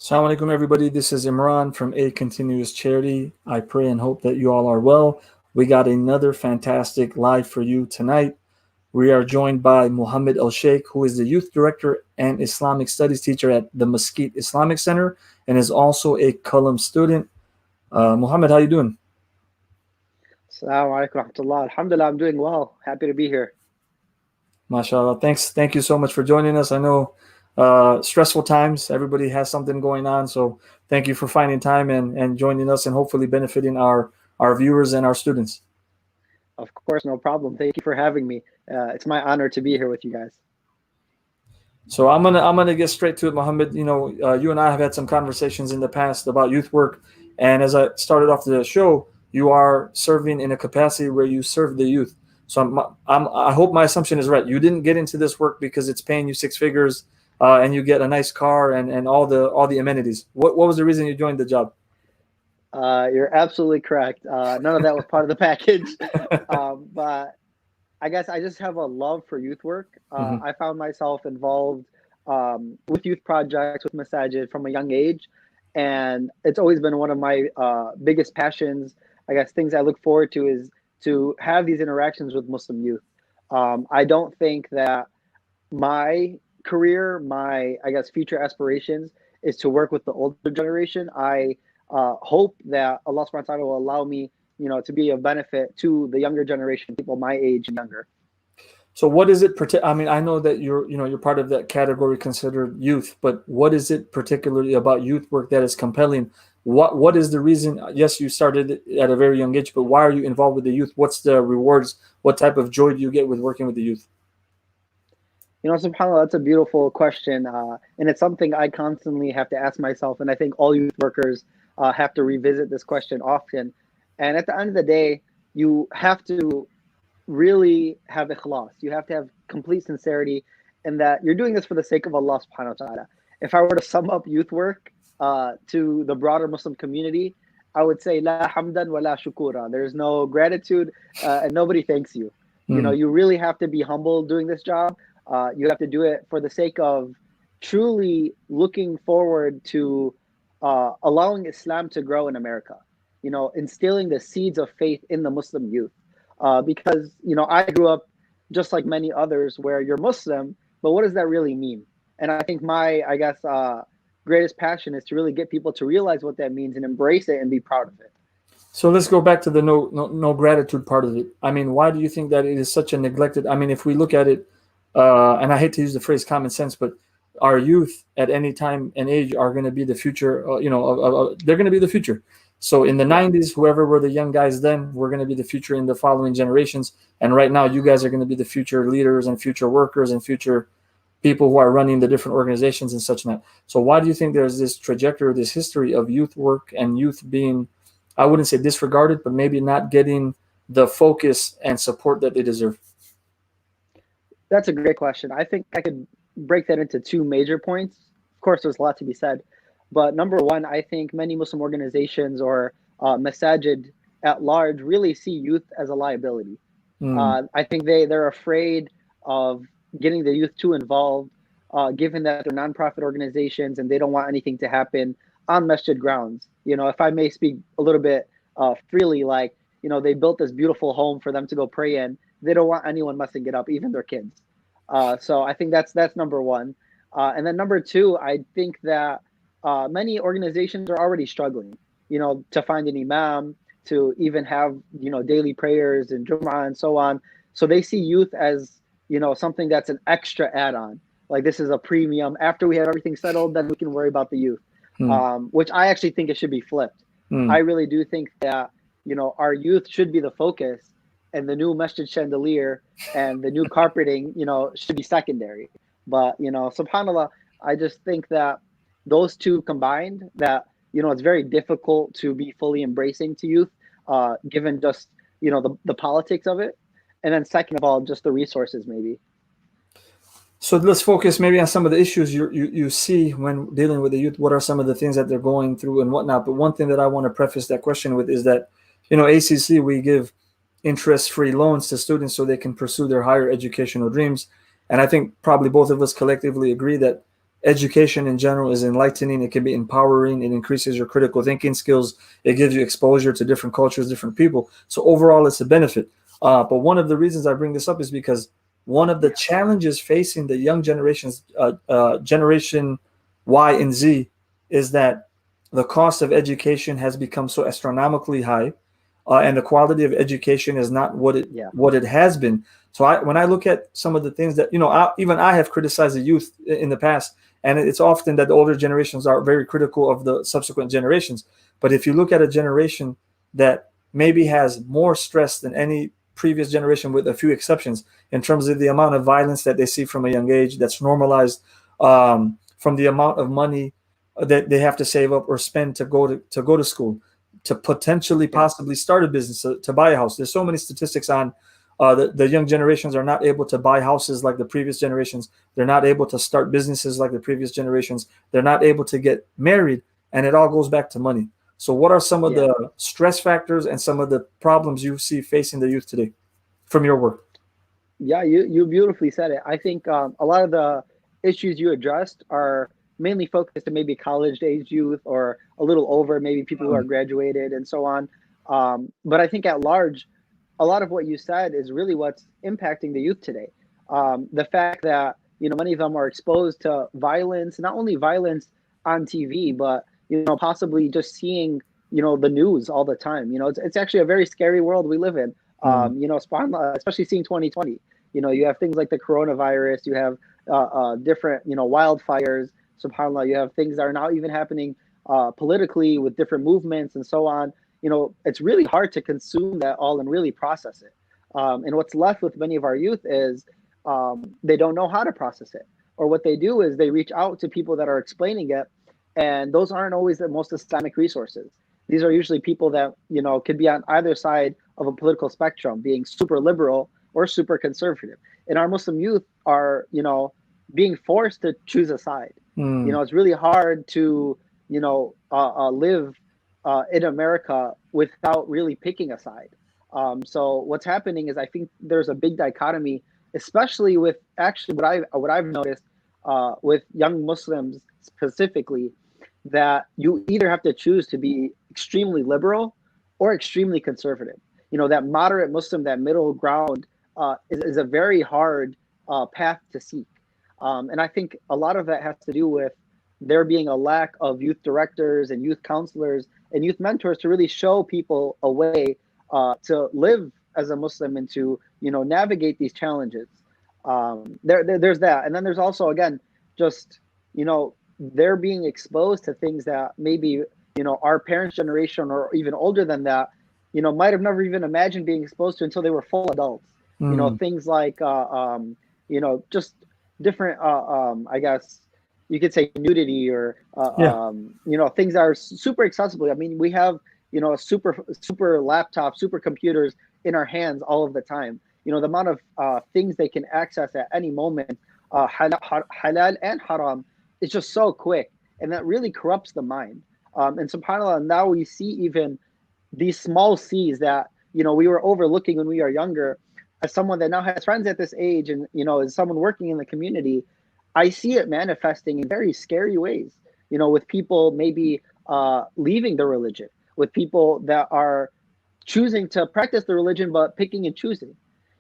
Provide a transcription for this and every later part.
Assalamu alaikum, everybody. This is Imran from A Continuous Charity. I pray and hope that you all are well. We got another fantastic live for you tonight. We are joined by Mohammad Alshaikh, who is the youth director and Islamic studies teacher at the Mesquite Islamic Center and is also a Qalam student. Mohammed, how you doing? Assalamu alaikum wa rahmatullah. Alhamdulillah, I'm doing well. Happy to be here. MashaAllah. Thank you so much for joining us. I know stressful times, everybody has something going on, so thank you for finding time and joining us and hopefully benefiting our viewers and our students. Of course, no problem. Thank you for having me. It's my honor to be here with you guys. So I'm gonna get straight to it, Mohammed. You know, you and I have had some conversations in the past about youth work, and as I started off the show, you are serving in a capacity where you serve the youth. So I hope my assumption is right. You didn't get into this work because it's paying you six figures and you get a nice car and all the amenities. What was the reason you joined the job? You're absolutely correct. None of that was part of the package, but I guess I just have a love for youth work. I found myself involved with youth projects, with Masajid from a young age, and it's always been one of my biggest passions. I guess things I look forward to is to have these interactions with Muslim youth. I don't think that my career, my future aspirations is to work with the older generation. I hope that Allah subhanahu wa ta'ala will allow me, to be of benefit to the younger generation, people my age and younger. So what is it? I mean, I know that you're part of that category considered youth, but what is it particularly about youth work that is compelling? What is the reason? Yes, you started at a very young age, but why are you involved with the youth? What's the rewards? What type of joy do you get with working with the youth? SubhanAllah, that's a beautiful question. And it's something I constantly have to ask myself. And I think all youth workers have to revisit this question often. And at the end of the day, you have to really have ikhlas. You have to have complete sincerity in that you're doing this for the sake of Allah subhanahu wa ta'ala. If I were to sum up youth work to the broader Muslim community, I would say, La hamdan wa la shukura. There's no gratitude and nobody thanks you. You really have to be humble doing this job. You have to do it for the sake of truly looking forward to allowing Islam to grow in America, instilling the seeds of faith in the Muslim youth. Because, I grew up just like many others where you're Muslim, but what does that really mean? And I think my, greatest passion is to really get people to realize what that means and embrace it and be proud of it. So let's go back to the no gratitude part of it. I mean, why do you think that it is such a neglected? I mean, if we look at it, and I hate to use the phrase common sense, but our youth at any time and age are going to be the future. They're going to be the future. So in the 90s, whoever were the young guys then, we're going to be the future in the following generations. And right now, you guys are going to be the future leaders and future workers and future people who are running the different organizations and such and that. So why do you think there's this trajectory, this history of youth work and youth being, I wouldn't say disregarded, but maybe not getting the focus and support that they deserve? That's a great question. I think I could break that into two major points. Of course, there's a lot to be said. But number one, I think many Muslim organizations or masajid at large really see youth as a liability. I think they're afraid of getting the youth too involved, given that they're nonprofit organizations and they don't want anything to happen on masjid grounds. If I may speak a little bit freely, they built this beautiful home for them to go pray in. They don't want anyone messing it up, even their kids. So I think that's number one. And then number two, I think that many organizations are already struggling, to find an imam, to even have, daily prayers and Jum'ah and so on. So they see youth as, something that's an extra add-on. like this is a premium. After we have everything settled, then we can worry about the youth. Hmm. Which I actually think it should be flipped. Hmm. I really do think that, our youth should be the focus, and the new masjid chandelier and the new carpeting, should be secondary. But, subhanAllah, I just think that those two combined, that, it's very difficult to be fully embracing to youth, given just, the politics of it. And then second of all, just the resources maybe. So let's focus maybe on some of the issues you see when dealing with the youth. What are some of the things that they're going through and whatnot? But one thing that I want to preface that question with is that, ACC, we give interest-free loans to students so they can pursue their higher educational dreams. And I think probably both of us collectively agree that education in general is enlightening. It can be empowering. It increases your critical thinking skills. It gives you exposure to different cultures, different people. So overall, it's a benefit. But one of the reasons I bring this up is because one of the challenges facing the young generations, Generation Y and Z, is that the cost of education has become so astronomically high, and the quality of education is not what it has been. So when I look at some of the things that, even I have criticized the youth in the past, and it's often that the older generations are very critical of the subsequent generations. But if you look at a generation that maybe has more stress than any previous generation, with a few exceptions, in terms of the amount of violence that they see from a young age, that's normalized, from the amount of money that they have to save up or spend to go to school, to potentially possibly start a business, to buy a house. There's so many statistics on the young generations are not able to buy houses like the previous generations. They're not able to start businesses like the previous generations. They're not able to get married, and it all goes back to money. So what are some of the stress factors and some of the problems you see facing the youth today from your work? Yeah, you beautifully said it. I think a lot of the issues you addressed are mainly focused on maybe college-age youth, or a little over, maybe people who are graduated and so on. But I think at large, a lot of what you said is really what's impacting the youth today. The fact that, many of them are exposed to violence, not only violence on TV, but, possibly just seeing, the news all the time. It's actually a very scary world we live in. SubhanAllah, especially seeing 2020. You have things like the coronavirus, you have different, wildfires. SubhanAllah, you have things that are now even happening politically with different movements and so on. It's really hard to consume that all and really process it. And what's left with many of our youth is they don't know how to process it. Or what they do is they reach out to people that are explaining it, and those aren't always the most Islamic resources. These are usually people that, could be on either side of a political spectrum, being super liberal or super conservative. And our Muslim youth are, being forced to choose a side. It's really hard to, live in America without really picking a side. So what's happening is, I think there's a big dichotomy, especially with actually what I've noticed with young Muslims specifically, that you either have to choose to be extremely liberal or extremely conservative. That moderate Muslim, that middle ground, is a very hard path to seek. And I think a lot of that has to do with there being a lack of youth directors and youth counselors and youth mentors to really show people a way to live as a Muslim and to, navigate these challenges. There's that. And then there's also, again, just, they're being exposed to things that maybe, our parents' generation or even older than that, might have never even imagined being exposed to until they were full adults. Things like, just different, I guess you could say nudity, or, things that are super accessible. I mean, we have, super laptops, super computers in our hands all of the time. The amount of things they can access at any moment, halal and haram, is just so quick. And that really corrupts the mind. And subhanAllah, now we see even these small C's that, we were overlooking when we were younger. As someone that now has friends at this age and, is someone working in the community, I see it manifesting in very scary ways, with people maybe leaving the religion, with people that are choosing to practice the religion, but picking and choosing.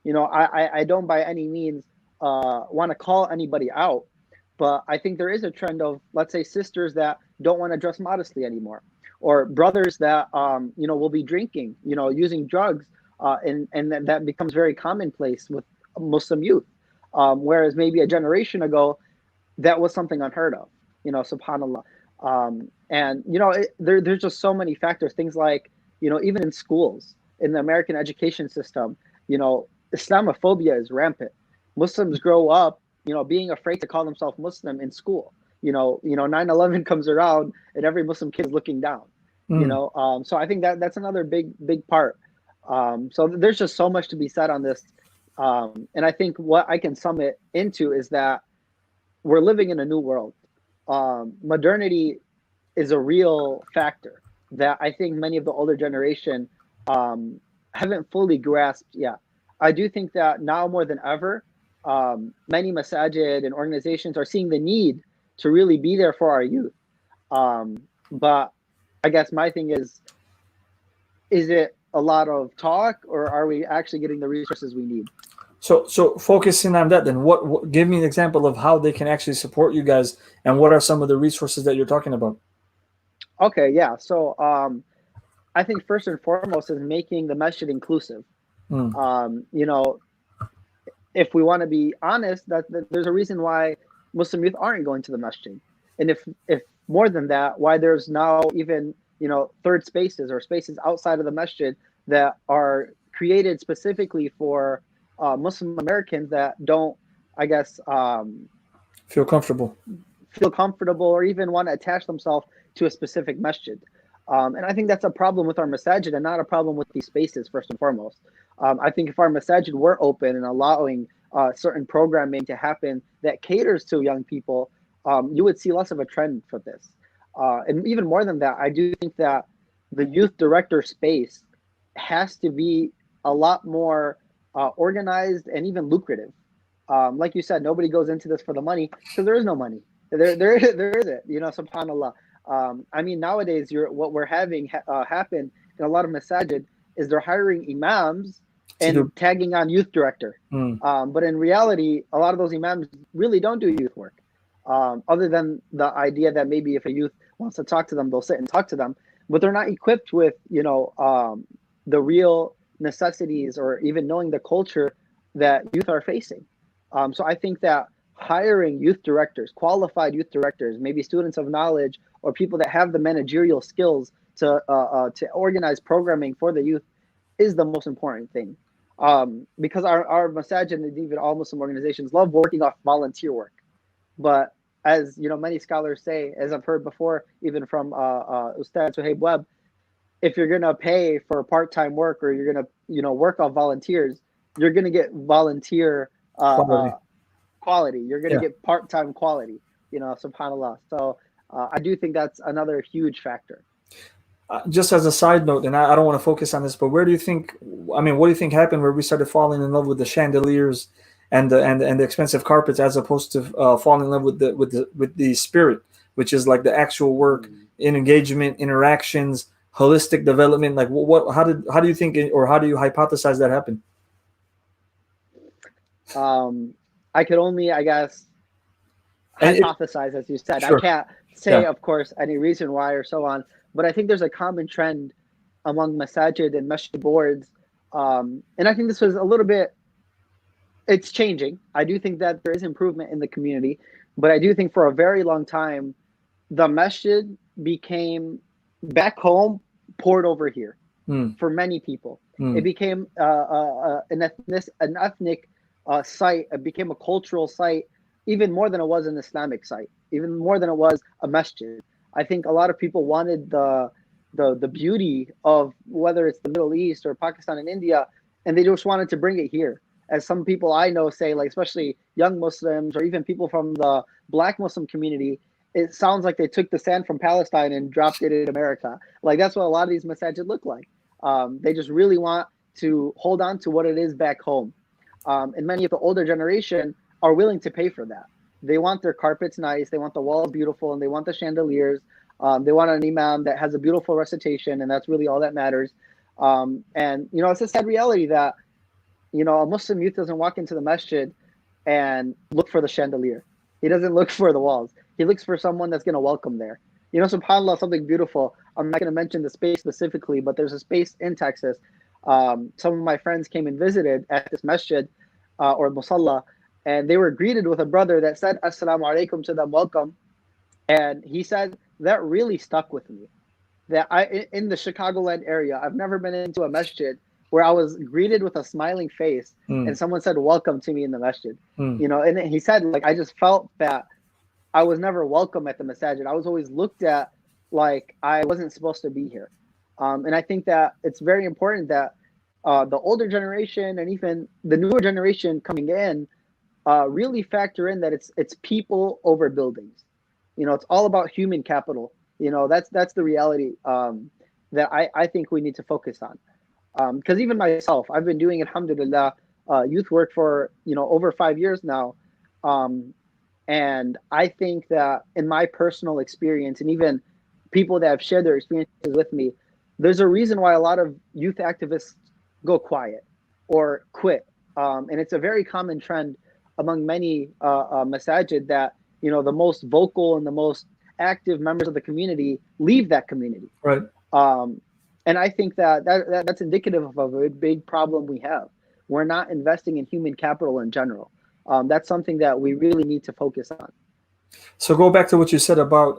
I don't by any means want to call anybody out, but I think there is a trend of, let's say, sisters that don't want to dress modestly anymore, or brothers that, will be drinking, using drugs, and that becomes very commonplace with Muslim youth. Whereas maybe a generation ago, that was something unheard of, subhanallah. And there's just so many factors, things like, even in schools, in the American education system, Islamophobia is rampant. Muslims grow up, being afraid to call themselves Muslim in school. 9/11 comes around and every Muslim kid is looking down. Mm. So I think that's another big part. So there's just so much to be said on this. And I think what I can sum it into is that we're living in a new world. Modernity is a real factor that I think many of the older generation haven't fully grasped yet. I do think that now more than ever, many masajid and organizations are seeing the need to really be there for our youth. But I guess my thing is it a lot of talk, or are we actually getting the resources we need? So focusing on that, then what give me an example of how they can actually support you guys, and what are some of the resources that you're talking about? Okay, yeah. So I think first and foremost is making the masjid inclusive. Mm. If we want to be honest, that there's a reason why Muslim youth aren't going to the masjid, and if more than that, why there's now even third spaces or spaces outside of the masjid that are created specifically for Muslim Americans that don't, I guess, Feel comfortable. or even want to attach themselves to a specific masjid. And I think that's a problem with our masajid and not a problem with these spaces, first and foremost. I think if our masajid were open and allowing certain programming to happen that caters to young people, you would see less of a trend for this. And even more than that, I do think that the youth director space has to be a lot more organized and even lucrative. Like you said, nobody goes into this for the money because there is no money. There isn't, subhanAllah. I mean, nowadays, what we're having happen in a lot of masajid is they're hiring imams and tagging on youth director. But in reality, a lot of those imams really don't do youth work. Other than the idea that maybe if a youth wants to talk to them, they'll sit and talk to them, but they're not equipped with, the real necessities or even knowing the culture that youth are facing. So I think that hiring youth directors, qualified youth directors, maybe students of knowledge or people that have the managerial skills to organize programming for the youth is the most important thing. Because our masajid and even all Muslim organizations love working off volunteer work. But as many scholars say, as I've heard before, even from Ustad Suhaib Webb, if you're gonna pay for part-time work or you're gonna work off volunteers, you're gonna get volunteer quality. You're gonna get part-time quality. Subhanallah. So I do think that's another huge factor. Just as a side note, and I don't want to focus on this, but what do you think happened where we started falling in love with the chandeliers and the expensive carpets as opposed to falling in love with the spirit, which is like the actual work, in engagement, interactions, holistic development? Like how do you think, or how do you hypothesize that happened? I could only, I guess, hypothesize, as you said. Sure. I can't say, of course, any reason why or so on, but I think there's a common trend among masajid and masjid boards. And I think this was a little bit, it's changing. I do think that there is improvement in the community, but I do think for a very long time, the masjid became back home, poured over here for many people. It became an ethnic site. It became a cultural site, even more than it was an Islamic site, even more than it was a masjid. I think a lot of people wanted the beauty of whether it's the Middle East or Pakistan and India, and they just wanted to bring it here. As some people I know say, like especially young Muslims or even people from the Black Muslim community, it sounds like they took the sand from Palestine and dropped it in America. Like that's what a lot of these masajid look like. They just really want to hold on to what it is back home. And many of the older generation are willing to pay for that. They want their carpets nice, they want the walls beautiful, and they want the chandeliers. They want an imam that has a beautiful recitation, and that's really all that matters. And it's a sad reality that a Muslim youth doesn't walk into the masjid and look for the chandelier. He doesn't look for the walls. He looks for someone that's going to welcome there. SubhanAllah, something beautiful. I'm not going to mention the space specifically, but there's a space in Texas. Some of my friends came and visited at this masjid or musalla, and they were greeted with a brother that said "Assalamu alaikum" to them, welcome. And he said that really stuck with me. That in the Chicagoland area, I've never been into a masjid where I was greeted with a smiling face and someone said welcome to me in the masjid. You know, and he said, like, I just felt that I was never welcome at the masajid. I was always looked at like I wasn't supposed to be here. And I think that it's very important that the older generation and even the newer generation coming in really factor in that it's people over buildings. You know, it's all about human capital. You know, that's the reality that I think we need to focus on. Because even myself, I've been doing, alhamdulillah, youth work for, you know, over 5 years now. And I think that in my personal experience, and even people that have shared their experiences with me, there's a reason why a lot of youth activists go quiet or quit. And it's a very common trend among many masajid that, you know, the most vocal and the most active members of the community leave that community. Right. And I think that's indicative of a big problem we have. We're not investing in human capital in general. That's something that we really need to focus on. So go back to what you said about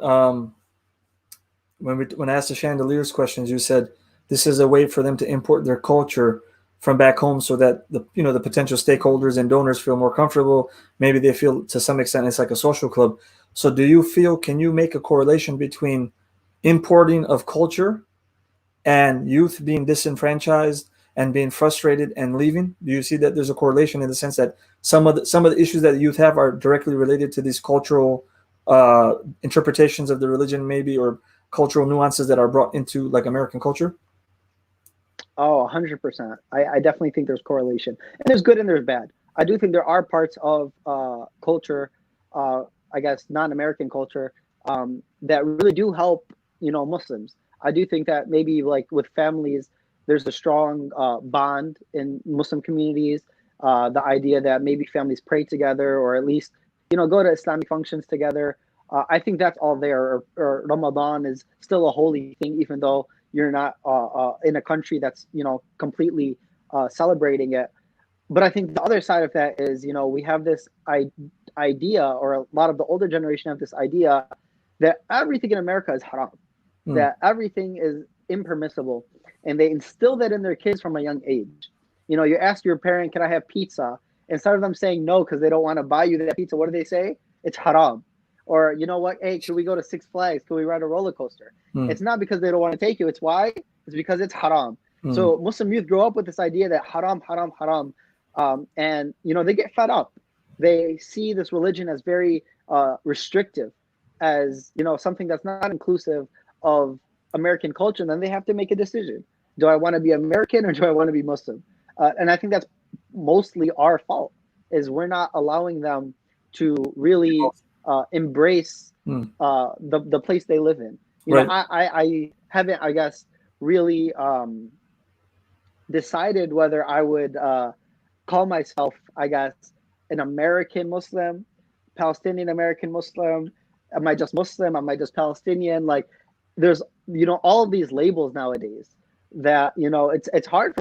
when I asked the chandeliers questions. You said this is a way for them to import their culture from back home, so that the potential stakeholders and donors feel more comfortable. Maybe they feel to some extent it's like a social club. So do you feel? Can you make a correlation between importing of culture and youth being disenfranchised and being frustrated and leaving? Do you see that there's a correlation in the sense that some of the issues that the youth have are directly related to these cultural interpretations of the religion, maybe, or cultural nuances that are brought into like American culture? Oh, 100%. I definitely think there's correlation, and there's good and there's bad. I do think there are parts of culture, I guess non-American culture, that really do help, you know, Muslims. I do think that maybe like with families, there's a strong bond in Muslim communities. The idea that maybe families pray together, or at least, you know, go to Islamic functions together. I think that's all there. Or Ramadan is still a holy thing, even though you're not in a country that's, you know, completely celebrating it. But I think the other side of that is, you know, we have this idea, or a lot of the older generation have this idea that everything in America is haram, that everything is impermissible, and they instill that in their kids from a young age. You know, you ask your parent, "Can I have pizza?" Instead of them saying no because they don't want to buy you that pizza, what do they say? It's haram. Or, you know what? Hey, can we go to Six Flags? Can we ride a roller coaster? It's not because they don't want to take you. It's why? It's because it's haram. So Muslim youth grow up with this idea that haram, haram, haram. And, you know, they get fed up. They see this religion as very restrictive, as, you know, something that's not inclusive of American culture. And then they have to make a decision. Do I want to be American or do I want to be Muslim? And I think that's mostly our fault, is we're not allowing them to really embrace the place they live in. You know, I haven't, I guess, really decided whether I would call myself, I guess, an American Muslim, Palestinian American Muslim. Am I just Muslim? Am I just Palestinian? Like, there's, you know, all of these labels nowadays that, you know, it's hard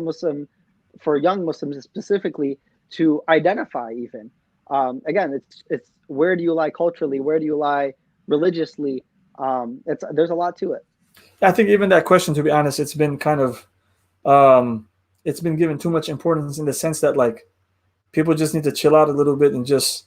for young Muslims specifically to identify even. Again, it's where do you lie culturally? Where do you lie religiously? There's a lot to it. I think even that question, to be honest, it's been kind of it's been given too much importance, in the sense that, like, people just need to chill out a little bit and just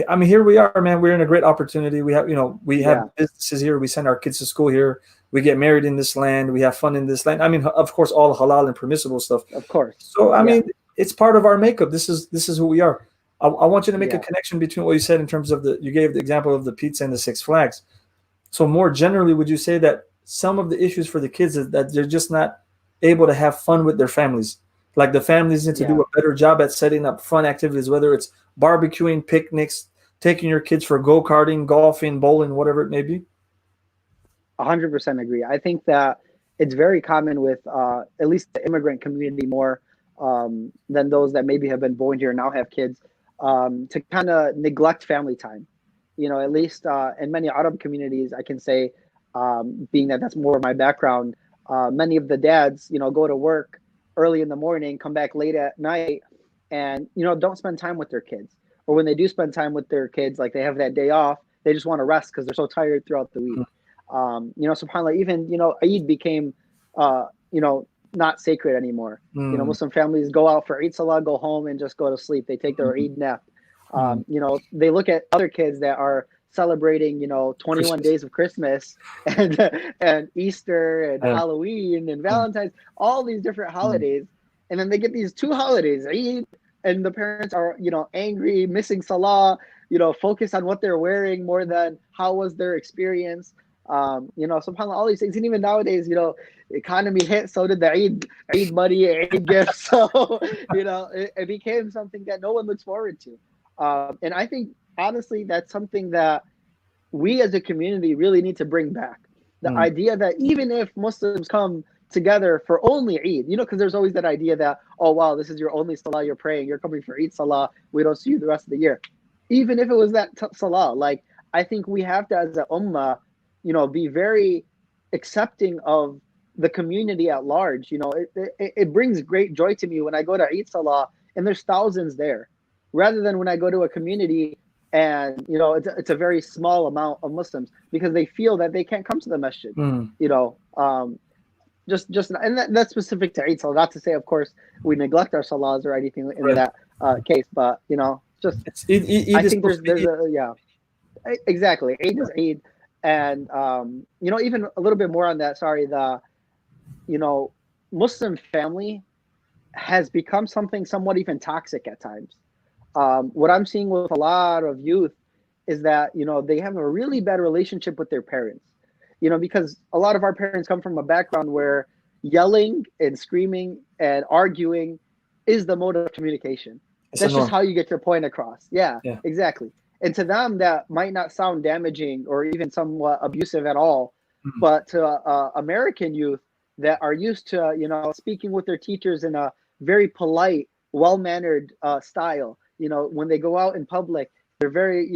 I mean, here we are, man. We're in a great opportunity. We have, you know, we have businesses here. We send our kids to school here. We get married in this land. We have fun in this land. I mean, of course, all halal and permissible stuff. Of course. So, I mean, it's part of our makeup. This is who we are. I want you to make a connection between what you said in terms of you gave the example of the pizza and the Six Flags. So more generally, would you say that some of the issues for the kids is that they're just not able to have fun with their families? Like, the families need to do a better job at setting up fun activities, whether it's barbecuing, picnics, taking your kids for go-karting, golfing, bowling, whatever it may be. 100% agree. I think that it's very common with at least the immigrant community more than those that maybe have been born here and now have kids, to kind of neglect family time. You know, at least in many Arab communities, I can say, being that that's more of my background, many of the dads, you know, go to work early in the morning, come back late at night, and don't spend time with their kids. Or when they do spend time with their kids, like they have that day off, they just want to rest because they're so tired throughout the week. SubhanAllah, even Eid became not sacred anymore. Muslim families go out for Eid Salah, go home and just go to sleep. They take their Eid nap. They look at other kids that are celebrating 21 Christmas. days of Christmas and Easter and Halloween and Valentine's, all these different holidays, and then they get these two holidays, Eid, and the parents are angry, missing Salah, focused on what they're wearing more than how was their experience. SubhanAllah, all these things. And even nowadays, economy hit, so did the Eid money, Eid gifts. So, it became something that no one looks forward to. And I think, honestly, that's something that we as a community really need to bring back. The idea that even if Muslims come together for only Eid, because there's always that idea that, oh, wow, this is your only Salah you're praying. You're coming for Eid Salah. We don't see you the rest of the year. Even if it was that Salah, like, I think we have to, as a ummah, be very accepting of the community at large. It brings great joy to me when I go to Eid Salah and there's thousands there, rather than when I go to a community and it's a very small amount of Muslims, because they feel that they can't come to the masjid. Just and that's specific to Eid Salah. Not to say, of course, we neglect our salahs or anything in that case, but just I think there's exactly, Eid is Eid. And even a little bit more on that, the Muslim family has become something somewhat even toxic at times. What I'm seeing with a lot of youth is that they have a really bad relationship with their parents, because a lot of our parents come from a background where yelling and screaming and arguing is the mode of communication. That's just how you get your point across. Yeah, exactly. And to them, that might not sound damaging or even somewhat abusive at all. But to American youth that are used to, speaking with their teachers in a very polite, well-mannered style, when they go out in public, they're very,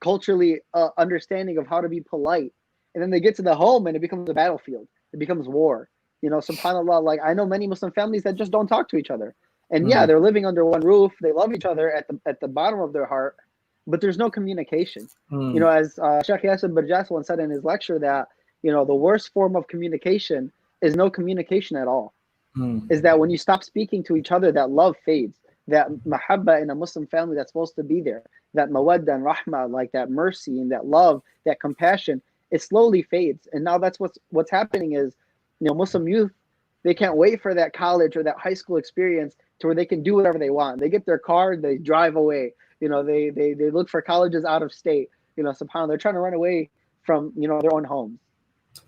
culturally understanding of how to be polite. And then they get to the home and it becomes a battlefield. It becomes war. SubhanAllah, like, I know many Muslim families that just don't talk to each other. And they're living under one roof. They love each other at the bottom of their heart. But there's no communication. As Sheikh Yasser Barjas once said in his lecture, that the worst form of communication is no communication at all. Is that when you stop speaking to each other, that love fades. That mahabba in a Muslim family that's supposed to be there, that mawadda and rahmah, like that mercy and that love, that compassion, it slowly fades. And now that's what's happening is, Muslim youth, they can't wait for that college or that high school experience to where they can do whatever they want. They get their car, they drive away. They look for colleges out of state. SubhanAllah, they're trying to run away from their own homes.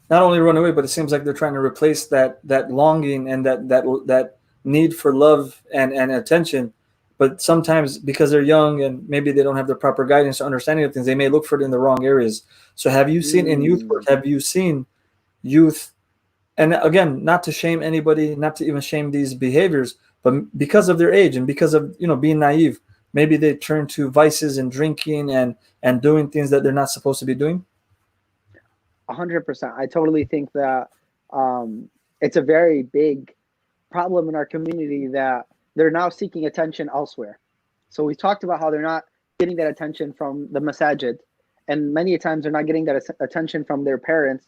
Not only run away, but it seems like they're trying to replace that longing and that need for love and attention. But sometimes because they're young and maybe they don't have the proper guidance or understanding of things, they may look for it in the wrong areas. So have you seen in youth work? Have you seen youth? And again, not to shame anybody, not to even shame these behaviors, but because of their age and because of being naive. Maybe they turn to vices and drinking and doing things that they're not supposed to be doing. 100%. I totally think that it's a very big problem in our community that they're now seeking attention elsewhere. So we talked about how they're not getting that attention from the masajid, and many times they're not getting that attention from their parents.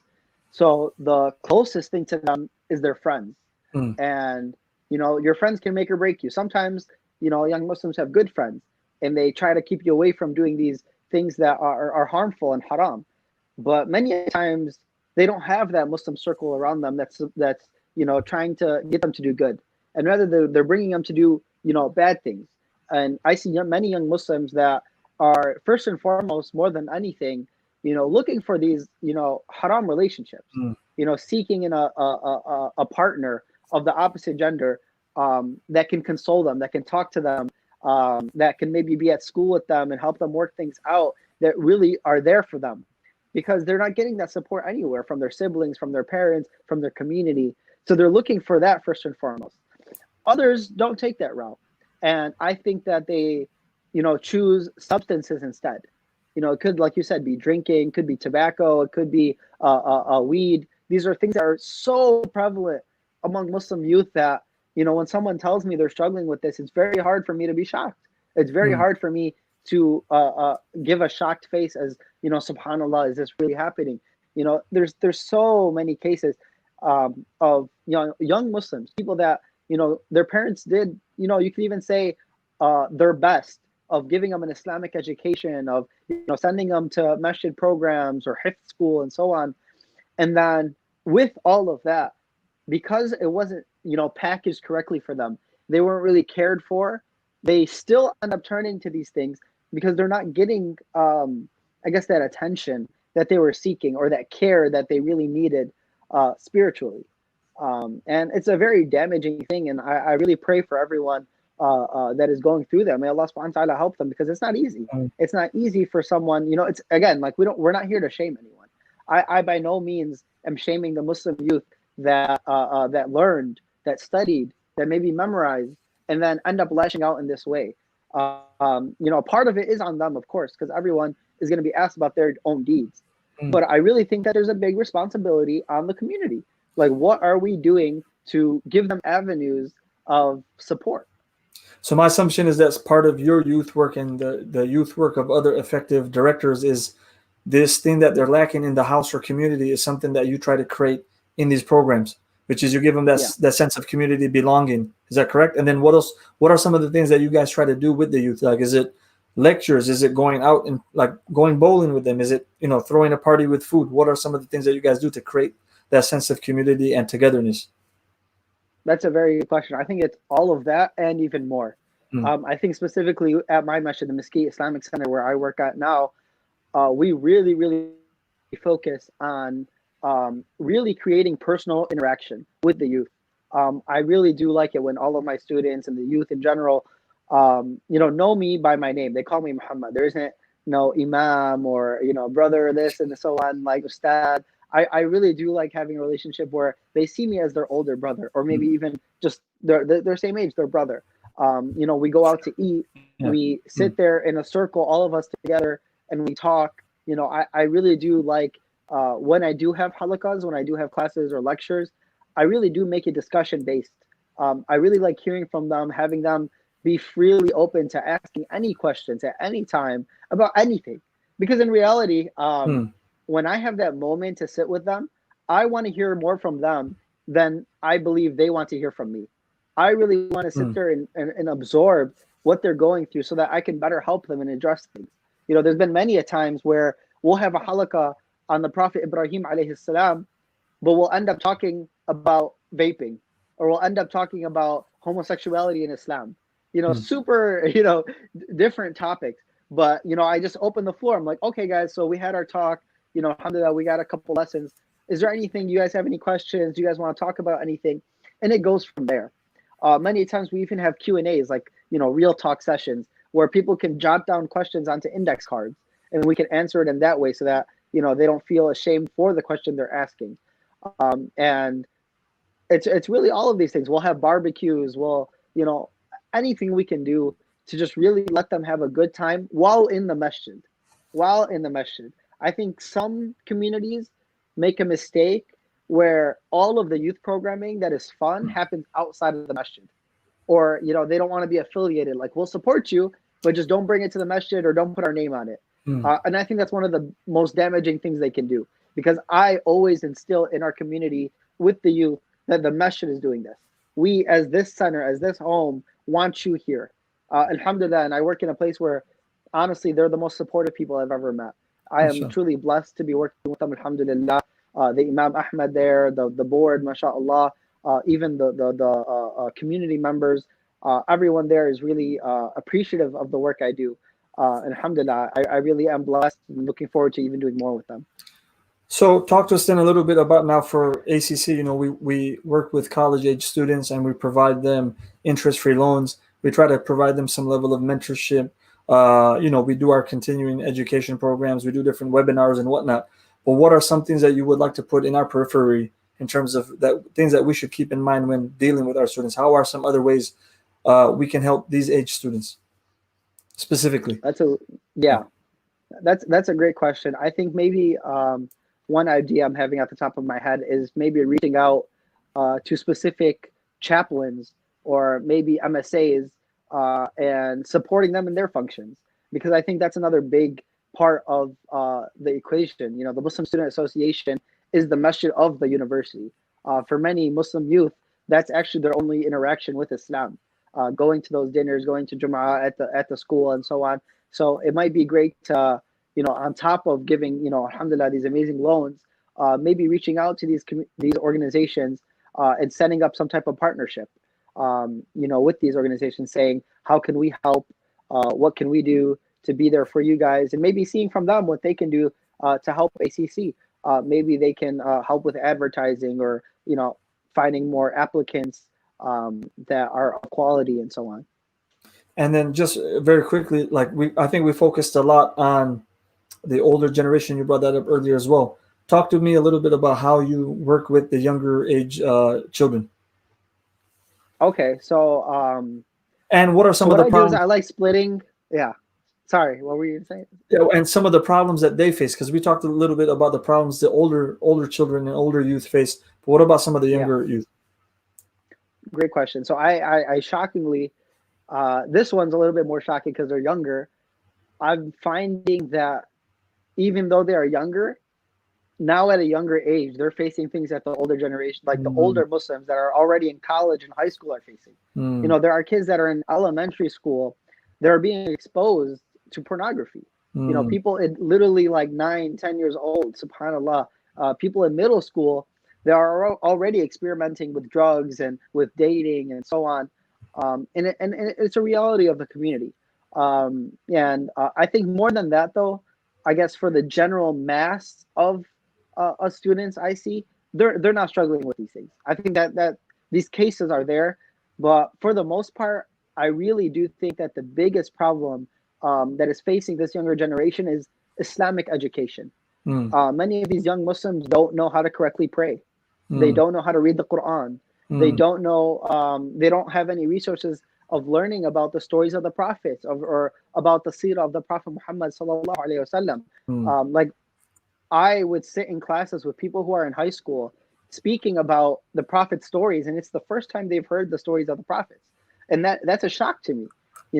So the closest thing to them is their friends. And your friends can make or break you. Sometimes young Muslims have good friends and they try to keep you away from doing these things that are harmful and haram. But many times they don't have that Muslim circle around them that's trying to get them to do good. And rather they're bringing them to do, bad things. And I see many young Muslims that are first and foremost, more than anything, looking for these, haram relationships, seeking in a partner of the opposite gender that can console them, that can talk to them, that can maybe be at school with them and help them work things out, that really are there for them, because they're not getting that support anywhere from their siblings, from their parents, from their community. So they're looking for that first and foremost. Others don't take that route. And I think that they, choose substances instead. It could, like you said, be drinking, could be tobacco, it could be weed. These are things that are so prevalent among Muslim youth that when someone tells me they're struggling with this, it's very hard for me to be shocked. It's very hard for me to give a shocked face as, subhanallah, is this really happening? There's so many cases of young Muslims, people that, their parents did, you could even say their best of giving them an Islamic education, of, sending them to masjid programs or hifz school and so on. And then with all of that, because it wasn't, packaged correctly for them, they weren't really cared for, they still end up turning to these things because they're not getting, I guess, that attention that they were seeking, or that care that they really needed spiritually. And it's a very damaging thing. And I really pray for everyone that is going through that. May Allah subhanahu wa ta'ala help them, because it's not easy. It's not easy for someone, it's, again, like, we're not here to shame anyone. I by no means am shaming the Muslim youth that that learned, that studied, that maybe memorized, and then end up lashing out in this way. Part of it is on them, of course, because everyone is going to be asked about their own deeds. But I really think that there's a big responsibility on the community. Like, what are we doing to give them avenues of support? So my assumption is that's part of your youth work, and the youth work of other effective directors is this thing that they're lacking in the house or community is something that you try to create in these programs, which is you give them that sense of community belonging. Is that correct? And then what else? What are some of the things that you guys try to do with the youth? Like, is it lectures? Is it going out and like going bowling with them? Is it, throwing a party with food? What are some of the things that you guys do to create that sense of community and togetherness? That's a very good question. I think it's all of that and even more. I think specifically at my masjid, the Mesquite Islamic Center, where I work at now, we really, really focus on really creating personal interaction with the youth. I really do like it when all of my students and the youth in general, know me by my name. They call me Muhammad. There isn't no imam or, brother this and so on, like ustad. I really do like having a relationship where they see me as their older brother, or maybe even just their same age, their brother. We go out to eat, we sit there in a circle, all of us together, and we talk. I really do like when I do have halakas, when I do have classes or lectures, I really do make it discussion based. I really like hearing from them, having them be freely open to asking any questions at any time about anything. Because in reality, when I have that moment to sit with them, I want to hear more from them than I believe they want to hear from me. I really want to sit there and absorb what they're going through so that I can better help them and address things. There's been many a times where we'll have a halaqah on the Prophet Ibrahim alayhi salam, but we'll end up talking about vaping, or we'll end up talking about homosexuality in Islam. Super, different topics. But, I just open the floor. I'm like, okay, guys, so we had our talk, alhamdulillah, we got a couple lessons. Is there anything, you guys have any questions? Do you guys want to talk about anything? And it goes from there. Many times we even have Q&As, like, real talk sessions where people can jot down questions onto index cards, and we can answer it in that way so that, they don't feel ashamed for the question they're asking. And it's really all of these things. We'll have barbecues. We'll, anything we can do to just really let them have a good time while in the masjid. I think some communities make a mistake where all of the youth programming that is fun happens outside of the masjid, or they don't want to be affiliated. Like, we'll support you, but just don't bring it to the masjid or don't put our name on it. And I think that's one of the most damaging things they can do, because I always instill in our community with the youth that the masjid is doing this. We, as this center, as this home, want you here. Alhamdulillah, and I work in a place where, honestly, they're the most supportive people I've ever met. I am truly blessed to be working with them, alhamdulillah. The Imam Ahmed there, the board, mashallah, even the community members, everyone there is really appreciative of the work I do. Alhamdulillah, I really am blessed and looking forward to even doing more with them. So talk to us then a little bit about now for ACC. We work with college age students and we provide them interest-free loans. We try to provide them some level of mentorship. We do our continuing education programs. We do different webinars and whatnot. But what are some things that you would like to put in our periphery in terms of things that we should keep in mind when dealing with our students? How are some other ways we can help these age students specifically? That's a great question. I think maybe one idea I'm having at the top of my head is maybe reaching out to specific chaplains or maybe MSAs, and supporting them in their functions. Because I think that's another big part of the equation. The Muslim Student Association is the masjid of the university. For many Muslim youth, that's actually their only interaction with Islam. Going to those dinners, going to Jum'ah at the school, and so on. So it might be great to, on top of giving, alhamdulillah, these amazing loans, maybe reaching out to these organizations and setting up some type of partnership, with these organizations, saying, how can we help? What can we do to be there for you guys? And maybe seeing from them what they can do to help ACC. Maybe they can help with advertising, or, finding more applicants that are of quality, and so on. And then just very quickly, I think we focused a lot on the older generation. You brought that up earlier as well. Talk to me a little bit about how you work with the younger age children. Okay, so and what are some of the problems? I like splitting. Yeah, sorry, what were you saying? Yeah, and some of the problems that they face, because we talked a little bit about the problems the older children and older youth face. But what about some of the younger youth? Great question. So I shockingly, this one's a little bit more shocking because they're younger. I'm finding that even though they are younger, now at a younger age, they're facing things that the older generation, like the older Muslims that are already in college and high school, are facing. There are kids that are in elementary school that are being exposed to pornography. People literally like 9-10 years old, subhanallah. People in middle school, they are already experimenting with drugs and with dating and so on. And it's a reality of the community. I think more than that, though, I guess for the general mass of students I see, they're not struggling with these things. I think that these cases are there, but for the most part, I really do think that the biggest problem that is facing this younger generation is Islamic education. Many of these young Muslims don't know how to correctly pray. They don't know how to read the Quran. They don't know. They don't have any resources of learning about the stories of the prophets, or about the seerah of the Prophet Muhammad sallallahu alaihi wasallam. Like, I would sit in classes with people who are in high school speaking about the Prophet's stories, and it's the first time they've heard the stories of the prophets, and that's a shock to me.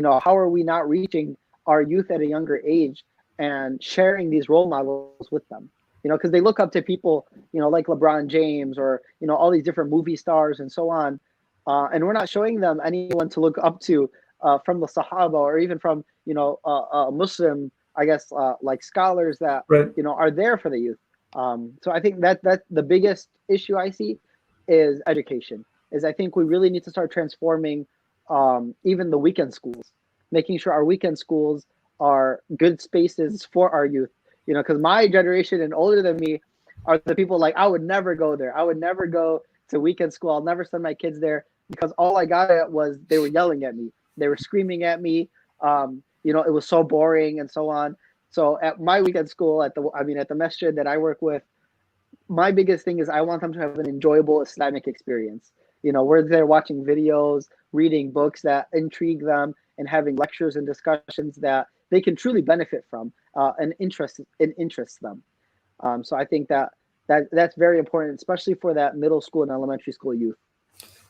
How are we not reaching our youth at a younger age and sharing these role models with them? Because they look up to people, like LeBron James, or, all these different movie stars and so on. And we're not showing them anyone to look up to from the Sahaba, or even from, Muslim, I guess, like scholars that, are there for the youth. So I think that the biggest issue I see is education. I think we really need to start transforming even the weekend schools, making sure our weekend schools are good spaces for our youth. Because my generation and older than me are the people like, I would never go there. I would never go to weekend school. I'll never send my kids there, because all I got at was they were yelling at me. They were screaming at me. It was so boring and so on. So at my weekend school, at the masjid that I work with, my biggest thing is I want them to have an enjoyable Islamic experience. Where they're watching videos, reading books that intrigue them, and having lectures and discussions that they can truly benefit from, and interests them. So I think that's very important, especially for that middle school and elementary school youth.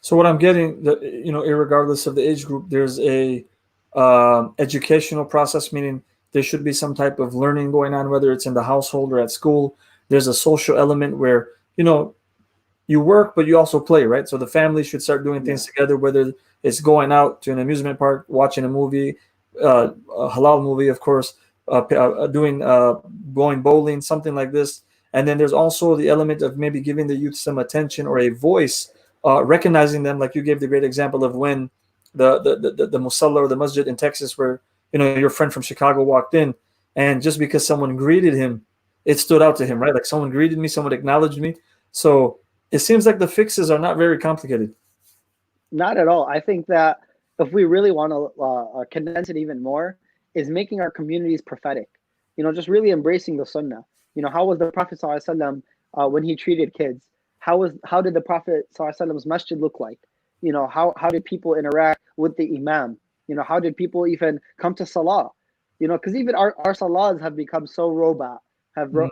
So what I'm getting, irregardless of the age group, there's a educational process, meaning there should be some type of learning going on, whether it's in the household or at school. There's a social element where, you work, but you also play, right? So the family should start doing things together, whether it's going out to an amusement park, watching a movie, a halal movie, of course, going bowling, something like this. And then there's also the element of maybe giving the youth some attention or a voice, recognizing them, like you gave the great example of when the musalla or the masjid in Texas, where your friend from Chicago walked in, and just because someone greeted him, it stood out to him, right? Like, someone greeted me, someone acknowledged me. So it seems like the fixes are not very complicated. Not at all. I think that if we really want to condense it even more, is making our communities prophetic. Just really embracing the sunnah. How was the Prophet ﷺ when he treated kids? How did the Prophet ﷺ's masjid look like? How did people interact with the imam? How did people even come to salah? Because even our salahs have become so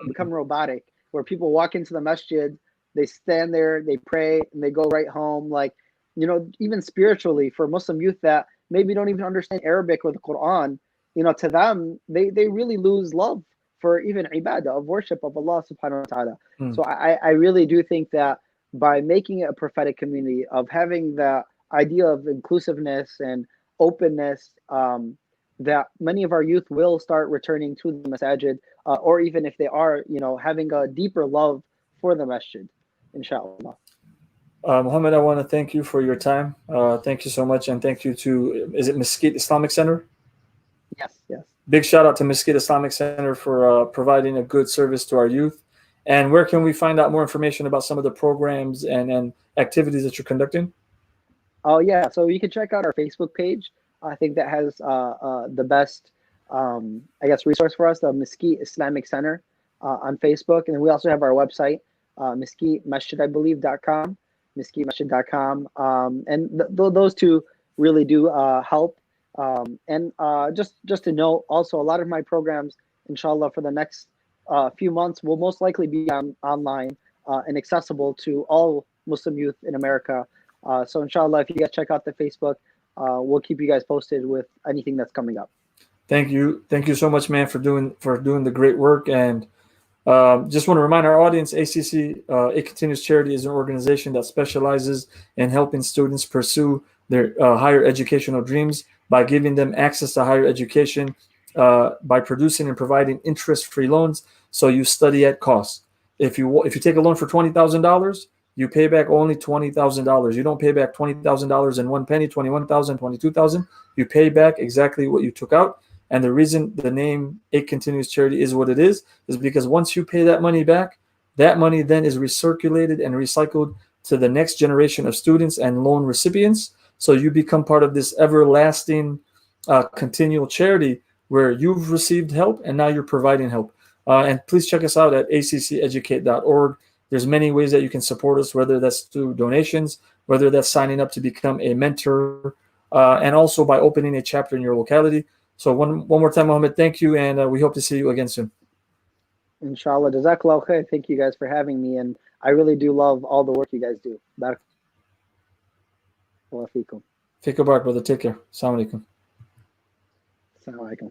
become robotic, where people walk into the masjid, they stand there, they pray, and they go right home. Like, even spiritually for Muslim youth that maybe don't even understand Arabic or the Quran, to them, they really lose love for even ibadah, of worship of Allah subhanahu wa ta'ala. Mm. So I really do think that by making it a prophetic community, of having the idea of inclusiveness and openness, that many of our youth will start returning to the masajid, or even if they are, having a deeper love for the masjid, inshallah. Mohammed, I want to thank you for your time. Thank you so much, and thank you to, is it Mesquite Islamic Center? Yes, yes. Big shout out to Mesquite Islamic Center for providing a good service to our youth. And where can we find out more information about some of the programs and activities that you're conducting? Oh yeah, so you can check out our Facebook page. I think that has the best, I guess, resource for us, the Mesquite Islamic Center on Facebook, and we also have our website, Mesquite Masjid, I believe.com, mesquitemasjid.com, and those two really do help. And just to note, also a lot of my programs, inshallah, for the next few months will most likely be online and accessible to all Muslim youth in America. So inshallah, if you guys check out the Facebook, we'll keep you guys posted with anything that's coming up. Thank you so much, man, for doing the great work. And just want to remind our audience, ACC, It Continues Charity, is an organization that specializes in helping students pursue their higher educational dreams by giving them access to higher education, by producing and providing interest-free loans, so you study at cost. If you take a loan for $20,000, you pay back only $20,000. You don't pay back $20,000 in one penny, 21,000, 22,000. You pay back exactly what you took out. And the reason the name It Continues Charity is what it is because once you pay that money back, that money then is recirculated and recycled to the next generation of students and loan recipients. So you become part of this everlasting, continual charity where you've received help and now you're providing help. And please check us out at acceducate.org. There's many ways that you can support us, whether that's through donations, whether that's signing up to become a mentor, and also by opening a chapter in your locality. So one more time, Mohammed, thank you, and we hope to see you again soon. Inshallah. Jazakallah khair. Thank you guys for having me, and I really do love all the work you guys do. Barakallah fikum. Fiqh barak, brother. Take care. Assalamu alaikum. Assalamu alaikum.